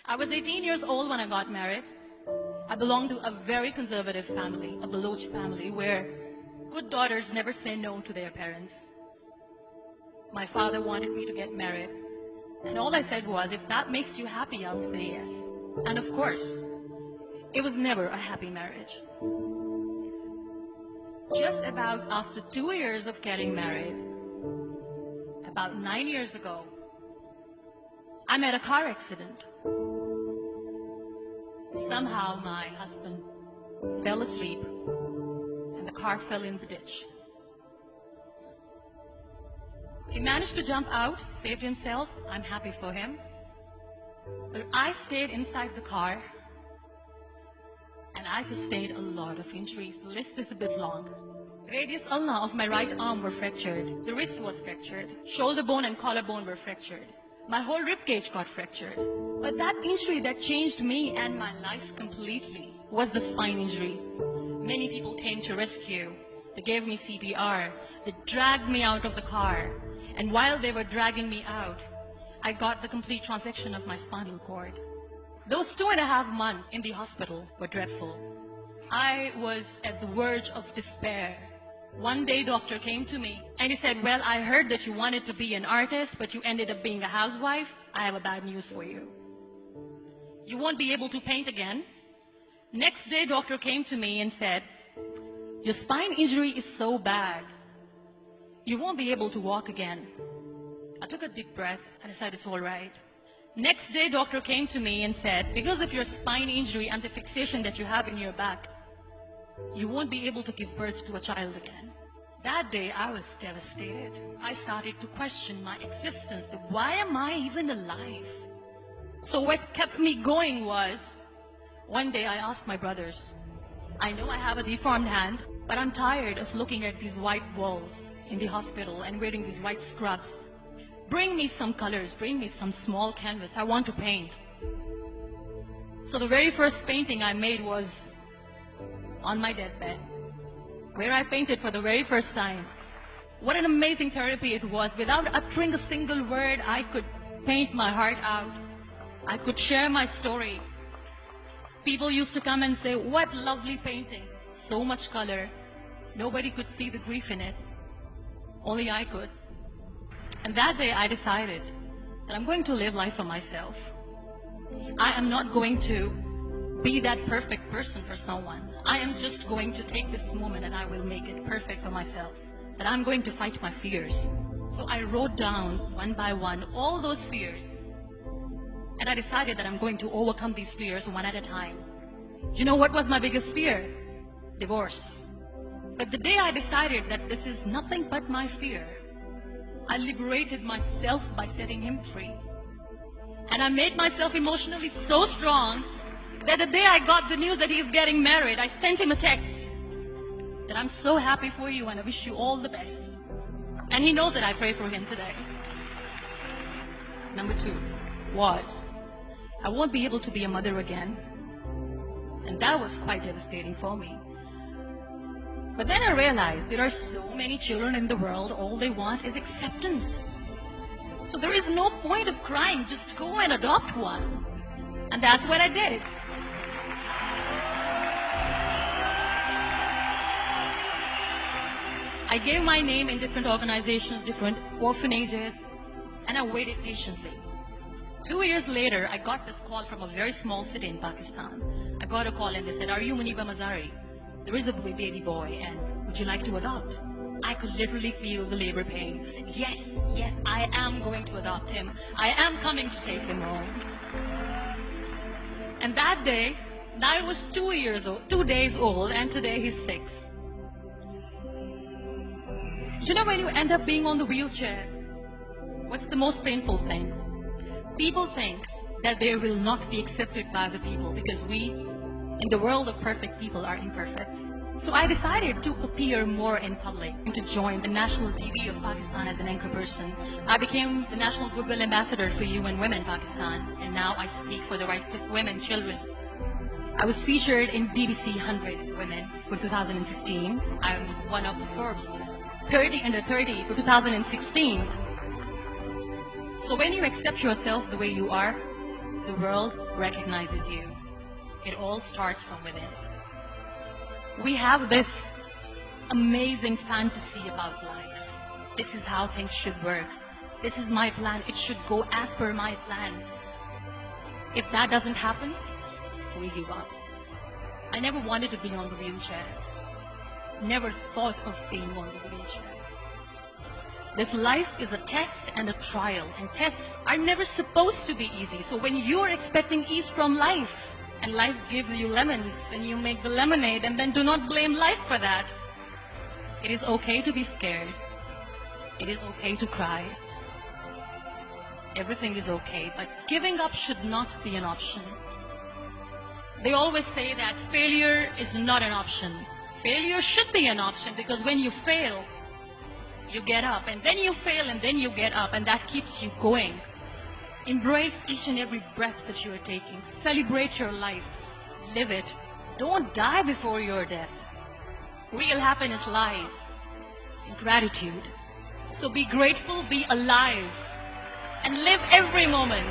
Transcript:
I was 18 years old when I got married. I belonged to a very conservative family, a Baloch family, where good daughters never say no to their parents. My father wanted me to get married, and all I said was, if that makes you happy, I'll say yes. And of course, it was never a happy marriage. Just about after 2 years of getting married, about 9 years ago, I met a car accident. Somehow my husband fell asleep and the car fell in the ditch. He managed to jump out, saved himself. I'm happy for him. But I stayed inside the car and I sustained a lot of injuries. The list is a bit long. Radius ulna of my right arm were fractured. The wrist was fractured. Shoulder bone and collarbone were fractured. My whole rib cage got fractured. But that injury that changed me and my life completely was the spine injury. Many people came to rescue. They gave me CPR. They dragged me out of the car. And while they were dragging me out, I got the complete transection of my spinal cord. Those 2.5 months in the hospital were dreadful. I was at the verge of despair. One day, doctor came to me and he said, well, I heard that you wanted to be an artist, but you ended up being a housewife. I have a bad news for you. You won't be able to paint again. Next day, doctor came to me and said, your spine injury is so bad, you won't be able to walk again. I took a deep breath and I said, it's all right. Next day, doctor came to me and said, because of your spine injury and the fixation that you have in your back, you won't be able to give birth to a child again. That day, I was devastated. I started to question my existence. Why am I even alive? So what kept me going was, one day I asked my brothers, I know I have a deformed hand, but I'm tired of looking at these white walls in the hospital and wearing these white scrubs. Bring me some colors, bring me some small canvas. I want to paint. So the very first painting I made was on my deathbed, where I painted for the very first time. What an amazing therapy it was. Without uttering a single word, I could paint my heart out. I could share my story. People used to come and say, what lovely painting, so much color. Nobody could see the grief in it. Only I could. And that day I decided that I'm going to live life for myself. I am not going to be that perfect person for someone. I am just going to take this moment and I will make it perfect for myself. That I'm going to fight my fears. So I wrote down one by one all those fears. And I decided that I'm going to overcome these fears one at a time. You know what was my biggest fear? Divorce. But the day I decided that this is nothing but my fear, I liberated myself by setting him free. And I made myself emotionally so strong that the day I got the news that he's getting married, I sent him a text that I'm so happy for you and I wish you all the best. And he knows that I pray for him today. Number 2 was, I won't be able to be a mother again. And that was quite devastating for me. But then I realized there are so many children in the world, all they want is acceptance. So there is no point of crying, just go and adopt one. And that's what I did. I gave my name in different organizations, different orphanages, and I waited patiently. 2 years later, I got this call from a very small city in Pakistan. I got a call and they said, are you Muniba Mazari? There is a baby boy and would you like to adopt? I could literally feel the labor pain. I said, yes, yes, I am going to adopt him. I am coming to take him home. And that day, I was 2 days old, and today he's 6. You know, when you end up being on the wheelchair, what's the most painful thing? People think that they will not be accepted by the people because we, in the world of perfect people, are imperfects. So I decided to appear more in public and to join the national TV of Pakistan as an anchor person. I became the National Goodwill Ambassador for UN Women Pakistan, and now I speak for the rights of women, children. I was featured in BBC 100 Women for 2015. I'm one of the Forbes 30 under 30 for 2016. So when you accept yourself the way you are, the world recognizes you. It all starts from within. We have this amazing fantasy about life. This is how things should work. This is my plan. It should go as per my plan. If that doesn't happen, we give up. I never wanted to be on the wheelchair. Never thought of being on the wheelchair. This life is a test and a trial, and tests are never supposed to be easy. So when you're expecting ease from life, and life gives you lemons, then you make the lemonade, and then do not blame life for that. It is okay to be scared. It is okay to cry. Everything is okay, but giving up should not be an option. They always say that failure is not an option. Failure should be an option, because when you fail, you get up, and then you fail, and then you get up, and that keeps you going. Embrace each and every breath that you are taking. Celebrate your life. Live it. Don't die before your death. Real happiness lies in gratitude. So be grateful, be alive, and live every moment.